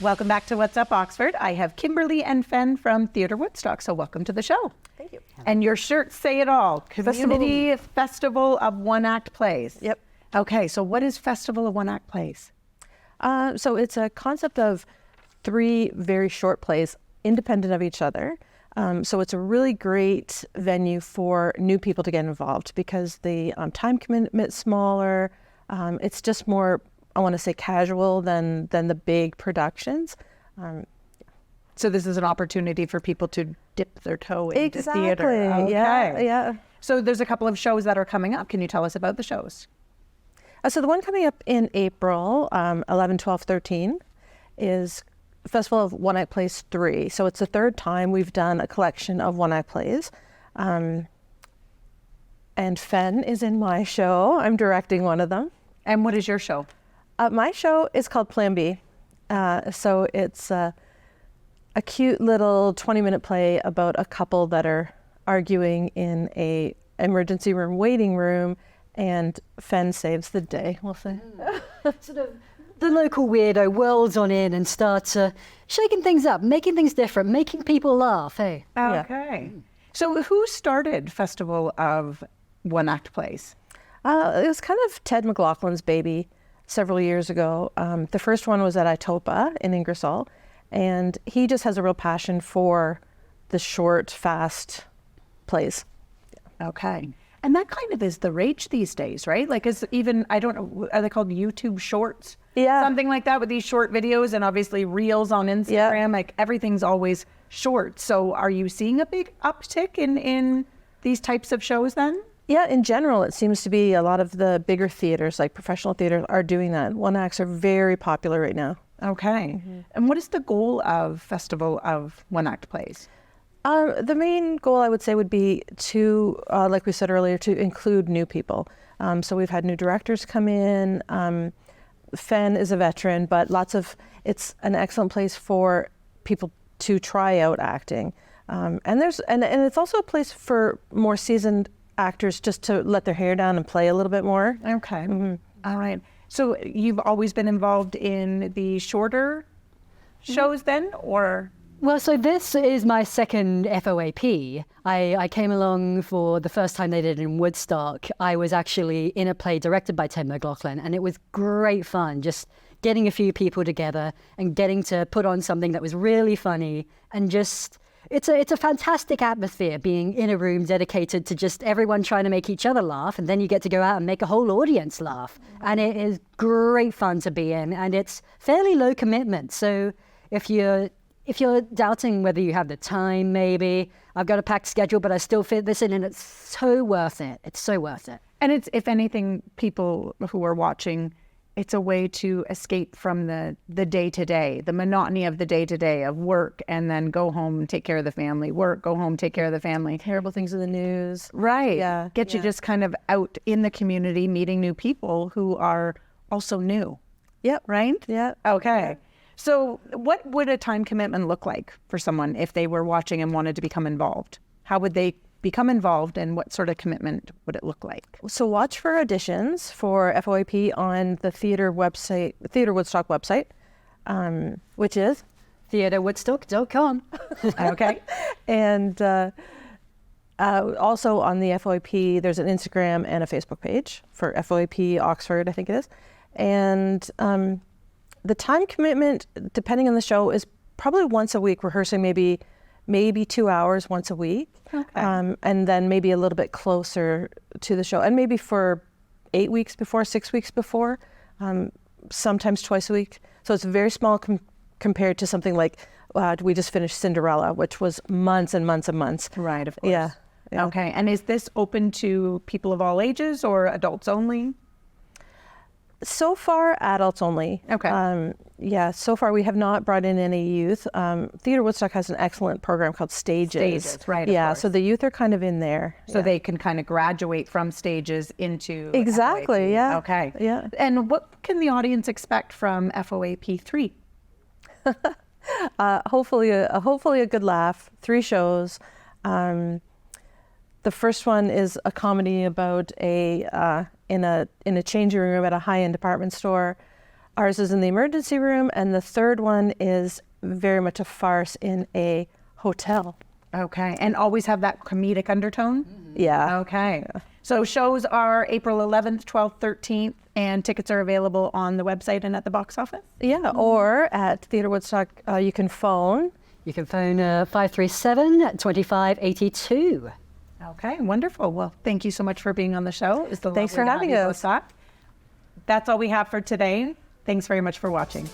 Welcome back to What's Up Oxford. I have Kimberly and Fen from Theatre Woodstock, so welcome to the show. Thank you. And your shirts say it all. Community Festival of One-Act Plays. Yep. Okay, so what is Festival of One-Act Plays? So it's a concept of 3 very short plays, independent of each other. So it's a really great venue for new people to get involved because the time commitment's smaller. It's just more, I want to say, casual than the big productions. So this is an opportunity for people to dip their toe into Exactly. theater. Okay. Yeah. So there's a couple of shows that are coming up. Can you tell us about the shows? So the one coming up in April, 11, 12, 13, is Festival of One-Act Plays 3. So it's the 3rd time we've done a collection of one-act plays. And Fen is in my show. I'm directing one of them. And what is your show? My show is called Plan B. So it's a cute little 20-minute play about a couple that are arguing in a emergency room waiting room, and Fen saves the day, we'll say. Sort of the local weirdo whirls on in and starts shaking things up, making things different, making people laugh, hey? Okay. So who started Festival of One-Act Plays? It was kind of Ted McLaughlin's baby several years ago. The first one was at F.O.A.P in Ingersoll, and he just has a real passion for the short, fast plays. Okay. And that kind of is the rage these days, right? Like, is even, I don't know, are they called YouTube Shorts? Yeah. Something like that with these short videos and obviously reels on Instagram. Yeah. Like everything's always short. So are you seeing a big uptick in these types of shows then? Yeah, in general, it seems to be a lot of the bigger theaters, like professional theaters, are doing that. One-acts are very popular right now. Okay. And what is the goal of Festival of One-Act Plays? The main goal, I would say, would be to, like we said earlier, to include new people. So we've had new directors come in. Fen is a veteran, but it's an excellent place for people to try out acting. And it's also a place for more seasoned actors just to let their hair down and play a little bit more. Okay. All right. So you've always been involved in the shorter shows then, or? Well, so this is my second F.O.A.P. I came along for the first time they did it in Woodstock. I was actually in a play directed by Ted McLaughlin, and it was great fun, just getting a few people together and getting to put on something that was really funny, and just, it's a fantastic atmosphere being in a room dedicated to just everyone trying to make each other laugh, and then you get to go out and make a whole audience laugh. And it is great fun to be in, and it's fairly low commitment. So if you're doubting whether you have the time, maybe, I've got a packed schedule, but I still fit this in, and it's so worth it. It's so worth it. And it's, if anything, people who are watching, it's a way to escape from the day-to-day, the monotony of the day-to-day of work, and then go home and take care of the family, work, go home, take care of the family. Terrible things in the news. Right. Yeah. Get you just kind of out in the community, meeting new people who are also new. Yep. Right? Yeah. Okay. So what would a time commitment look like for someone if they were watching and wanted to become involved? How would they become involved, and what sort of commitment would it look like? So watch for auditions for F.O.A.P on the theater Woodstock website, which is theatrewoodstock.com. Okay. And also on the F.O.A.P, there's an Instagram and a Facebook page for F.O.A.P Oxford, I think it is. And the time commitment, depending on the show, is probably once a week, rehearsing maybe 2 hours once a week. Okay. And then maybe a little bit closer to the show, and maybe for 8 weeks before, 6 weeks before, sometimes twice a week. So it's very small compared to something like we just finished Cinderella, which was months and months and months. Right, of course. Yeah. Okay. And is this open to people of all ages or adults only? So far, adults only. Okay. So far we have not brought in any youth. Theatre Woodstock has an excellent program called Stages. Stages, right, of Yeah, course. so the youth are kind of in there. So they can kind of graduate from stages into Exactly, FOAP. yeah. Okay. Yeah. And what can the audience expect from FOAP 3? Hopefully a good laugh. 3 shows. The first one is a comedy about in a changing room at a high-end department store. Ours is in the emergency room, and the third one is very much a farce in a hotel. Okay. And always have that comedic undertone? Yeah. Okay. So shows are April 11th, 12th, 13th, and tickets are available on the website and at the box office? Yeah, or at Theatre Woodstock, you can phone. You can phone 537-2582. Okay, wonderful. Well, thank you so much for being on the show. It's Thanks for having us. us. That's all we have for today. Thanks very much for watching.